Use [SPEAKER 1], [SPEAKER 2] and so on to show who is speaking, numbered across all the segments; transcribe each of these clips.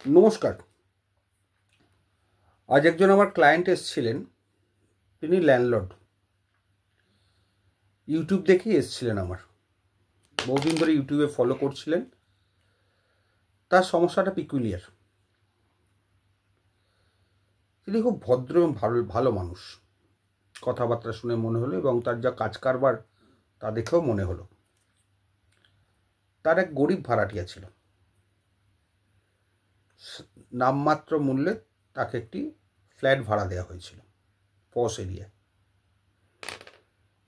[SPEAKER 1] নমস্কার। আজ একজন আমার ক্লায়েন্ট এসেছিলেন। তিনি ল্যান্ডলর্ড। ইউটিউব দেখেই এসেছিলেন আমার। বহুদিন ধরে ইউটিউবে ফলো করছিলেন। তার সমস্যাটা পিকুলিয়ার। তিনি খুব ভদ্র এবং ভালো মানুষ। কথাবার্তা শুনে মনে হলো এবং তার যা কাজ কারবার তা দেখেও মনে হলো। তার এক গরিব ভাড়াটিয়া ছিল। নামমাত্র মূল্যে তাকে একটি ফ্ল্যাট ভাড়া দেওয়া হয়েছিল পশ এরিয়ায়।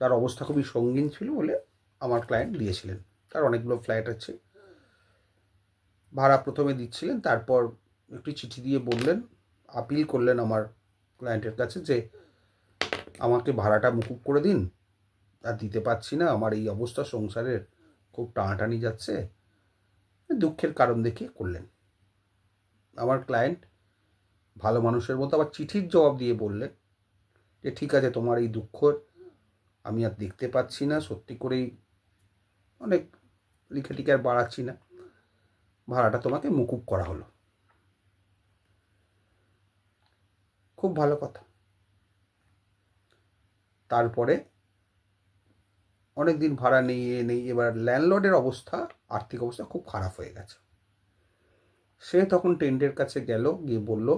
[SPEAKER 1] তার অবস্থা খুবই সঙ্গীন ছিল বলে আমার ক্লায়েন্ট দিয়েছিলেন। তার অনেকগুলো ফ্ল্যাট আছে। ভাড়া প্রথমে দিচ্ছিলেন, তারপর একটি চিঠি দিয়ে বললেন, আপিল করলেন আমার ক্লায়েন্টের কাছে যে আমাকে ভাড়াটা মুকুব করে দিন, আর দিতে পারছি না, আমার এই অবস্থা সংসারের খুব টানাটানি যাচ্ছে। দুঃখের কারণ দেখিয়ে করলেন। আমার ক্লায়েন্ট ভালো মানুষের মতো আবার চিঠির জবাব দিয়ে বললেন যে ঠিক আছে, তোমার এই দুঃখ আমি আর দেখতে পাচ্ছি না, সত্যি করেই অনেক লিখে টিকে আর বাড়াচ্ছি না, ভাড়াটা তোমাকে মুকুব করা হলো। খুব ভালো কথা। তারপরে অনেক দিন ভাড়া নেই। এবার ল্যান্ডলর্ডের অবস্থা, আর্থিক অবস্থা খুব খারাপ হয়ে গেছে। সে তখন টেন্টের কাছে গেল, গিয়ে বলল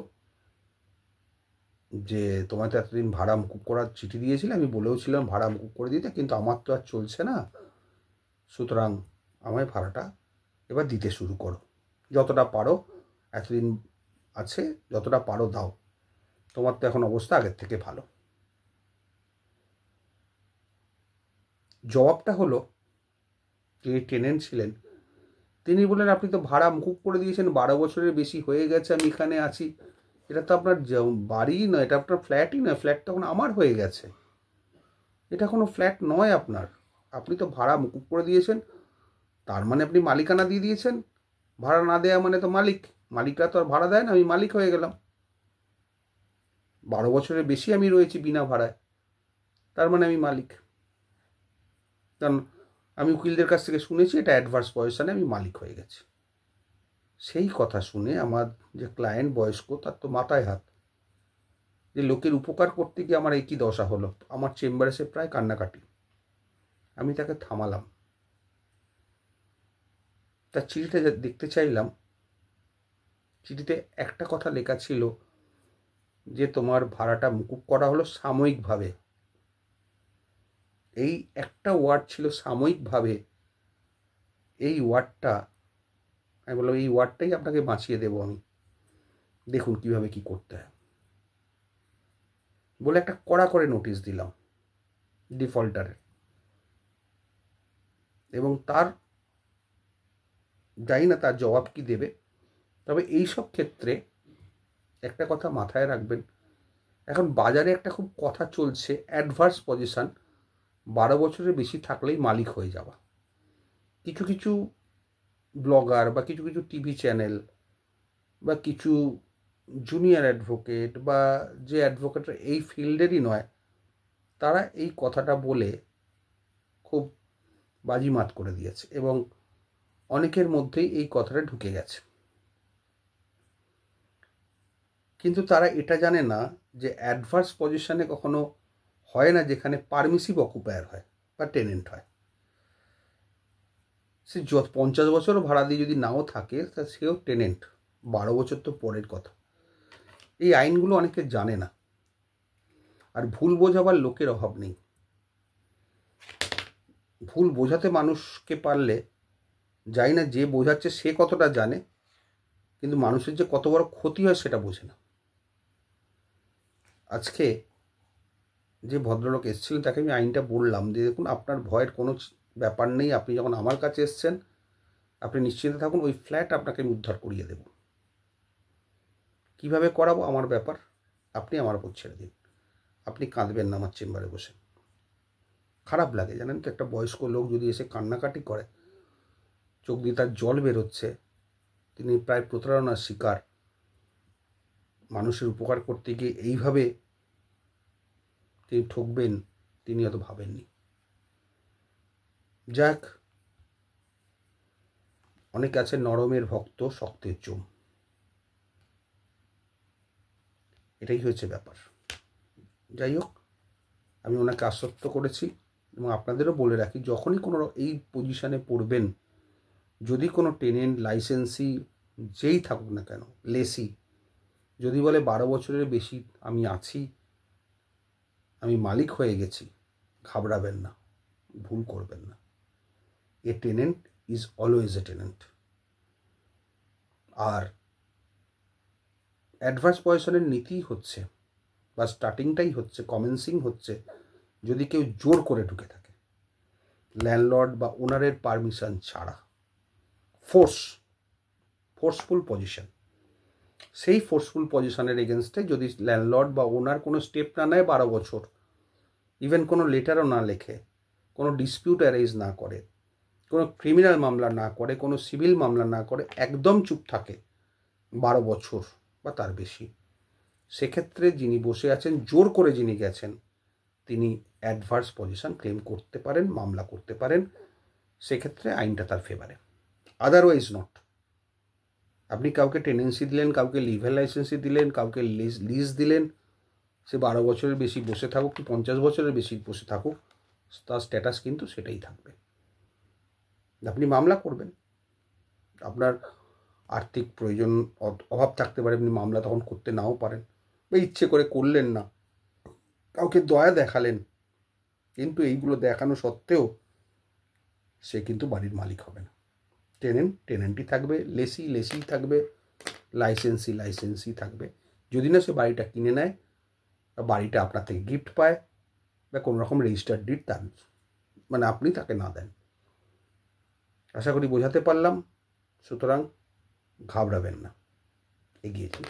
[SPEAKER 1] যে তোমায় তো এতদিন ভাড়া মুকুব করার চিঠি দিয়েছিলে, আমি বলেওছিলাম ভাড়া মুকুব করে দিতে, কিন্তু আমার তো আর চলছে না, সুতরাং আমায় ভাড়াটা এবার দিতে শুরু করো, যতটা পারো, এতদিন আছে যতটা পারো দাও, তোমার তো এখন অবস্থা আগের থেকে ভালো। জবাবটা হলো, যিনি টেনেন্ট ছিলেন তিনি বললেন আপনি তো ভাড়া মুকুব করে দিয়েছেন, 12 বছরের বেশি হয়ে গেছে আমি এখানে আছি, এটা তো আপনার বাড়ি নয়, এটা আপনার ফ্ল্যাটই নয়, ফ্ল্যাট তখন আমার হয়ে গেছে, এটা কোনো ফ্ল্যাট নয় আপনার, আপনি তো ভাড়া মুকুব করে দিয়েছেন, তার মানে আপনি মালিকানা দিয়ে দিয়েছেন, ভাড়া না দেওয়া মানে তো মালিকরা তো আর ভাড়া দেয় না, আমি মালিক হয়ে গেলাম, 12 বছরের বেশি আমি রয়েছি বিনা ভাড়ায়, তার মানে আমি মালিক। কারণ আমি উকিলদের কাছ থেকে শুনেছি এটা অ্যাডভার্স পজিশনে আমি মালিক হয়ে গেছি। সেই কথা শুনে আমার যে ক্লায়েন্ট বয়স্ক, তার তো মাথায় হাত, যে লোকের উপকার করতে গিয়ে আমার একই দশা হলো। আমার চেম্বারে সে প্রায় কান্নাকাটি। আমি তাকে থামালাম। তার চিঠিতে দেখতে চাইলাম, চিঠিতে একটা কথা লেখা ছিল যে তোমার ভাড়াটা মুকুব করা হলো সাময়িকভাবে। এই একটা ওয়ার্ড ছিল সাময়িকভাবে। এই ওয়ার্ডটা, আমি বললাম এই ওয়ার্ডটাই আপনাকে বাঁচিয়ে দেবো আমি, দেখুন কিভাবে কি করতে হয় বলে একটা কড়া করে নোটিশ দিলাম ডিফল্টারের। এবং তার জানি না তার জবাব কি দেবে, তবে এইসব ক্ষেত্রে একটা কথা মাথায় রাখবেন, এখন বাজারে একটা খুব কথা চলছে অ্যাডভার্স পজিশন, 12 বছরের বেশি থাকলেই মালিক হয়ে যাওয়া। কিছু কিছু ব্লগার বা কিছু কিছু টিভি চ্যানেল বা কিছু জুনিয়র অ্যাডভোকেট বা যে অ্যাডভোকেটরা এই ফিল্ডেরই নয়, তারা এই কথাটা বলে খুব বাজিমাত করে দিয়েছে এবং অনেকের মধ্যেই এই কথাটা ঢুকে গেছে। কিন্তু তারা এটা জানে না যে অ্যাডভার্স পজিশনে কখনো হয় না যেখানে পারমিসিভ অকুপায়ার হয় বা টেনেন্ট হয়। সে 50 বছরও ভাড়া দিয়ে যদি নাও থাকে, তা সেও টেনেন্ট। 12 বছর তো পরের কথা। এই আইনগুলো অনেকে জানে না, আর ভুল বোঝাবার লোকের অভাব নেই। ভুল বোঝাতে মানুষকে পারলে, যাই না যে বোঝাচ্ছে সে কতটা জানে, কিন্তু মানুষের যে কত বড় ক্ষতি হয় সেটা বোঝে না। আজকে যে ভদ্রলোক এসেছিলেন তাকে আমি আইনটা বললাম যে দেখুন, আপনার ভয়ের কোনো ব্যাপার নেই, আপনি যখন আমার কাছে এসছেন আপনি নিশ্চিন্তে থাকুন, ওই ফ্ল্যাট আপনাকে আমি উদ্ধার করিয়ে দেব। কিভাবে করাবো আমার ব্যাপার, আপনি আমার উপর ছেড়ে দিন, আপনি কাঁদবেন না আমার চেম্বারে বসে। খারাপ লাগে জানেন তো, একটা বয়স্ক লোক যদি এসে কান্নাকাটি করে, চোখ দিয়ে তার জল বেরোচ্ছে, তিনি প্রায় প্রতারণার শিকার, মানুষের উপকার করতে গিয়ে এইভাবে তিনি ঠকবেন তিনি অত ভাবেননি। যাক, অনেকে আছে নরমের ভক্ত শক্তের জম। এটাই হয়েছে ব্যাপার। যাই হোক, আমি ওনাকে আশ্বস্ত করেছি এবং আপনাদেরও বলে রাখি, যখনই কোনো এই পজিশানে পড়বেন, যদি কোনো টেনেন্ট, লাইসেন্সি যেই থাকুক না কেন, লেসি যদি বলে 12 বছরের বেশি আমি আছি, আমি মালিক হয়ে গেছি, ঘাবড়াবেন না, ভুল করবেন না। A tenant is always a tenant. আর অ্যাডভার্স পজিশনের নীতি হচ্ছে বা স্টার্টিংটাই হচ্ছে, কমেন্সিং হচ্ছে যদি কেউ জোর করে ঢুকে থাকে, ল্যান্ডলর্ড বা ওনারের পারমিশন ছাড়া, ফোর্সফুল পজিশন, সেই ফোর্সফুল পজিশনের এগেনস্টে যদি ল্যান্ডলর্ড বা ওনার কোনো স্টেপ না নেয় 12 বছর, ইভেন কোনো লেটারও না লেখে, কোনো ডিসপিউট অ্যারাইজ না করে, কোনো ক্রিমিনাল মামলা না করে, কোনো সিভিল মামলা না করে, একদম চুপ থাকে 12 বছর বা তার বেশি, সেক্ষেত্রে যিনি বসে আছেন, জোর করে যিনি গেছেন, তিনি অ্যাডভার্স পজিশন ক্লেম করতে পারেন, মামলা করতে পারেন, সেক্ষেত্রে আইনটা তার ফেভারে। Otherwise not. আপনি কাউকে টেনেন্সি দিলেন, কাউকে লিভেল লাইসেন্সি দিলেন, কাউকে লিজ দিলেন, সে 12 বছরের বেশি বসে থাকুক কি 50 বছরের বেশি বসে থাকুক, তার স্ট্যাটাস কিন্তু সেটাই থাকবে। আপনি মামলা করবেন, আপনার আর্থিক প্রয়োজন, অভাব থাকতে পারে, আপনি মামলা তখন করতে নাও পারেন, বা ইচ্ছে করে করলেন না, কাউকে দয়া দেখালেন, কিন্তু এইগুলো দেখানো সত্ত্বেও সে কিন্তু বাড়ির মালিক হবে না। টেনেন্টই থাকবে, লেসি থাকবে, লাইসেন্সি থাকবে। যদি না সে বাড়িটা কিনে নেয় বা বাড়িটা আপনার থেকে গিফট পায় বা কোনো রকম রেজিস্টার্ড ডিড তার মানে আপনি তাকে না দেন। আশা করি বোঝাতে পারলাম। সুতরাং ঘাবড়াবেন না, এগিয়ে যান।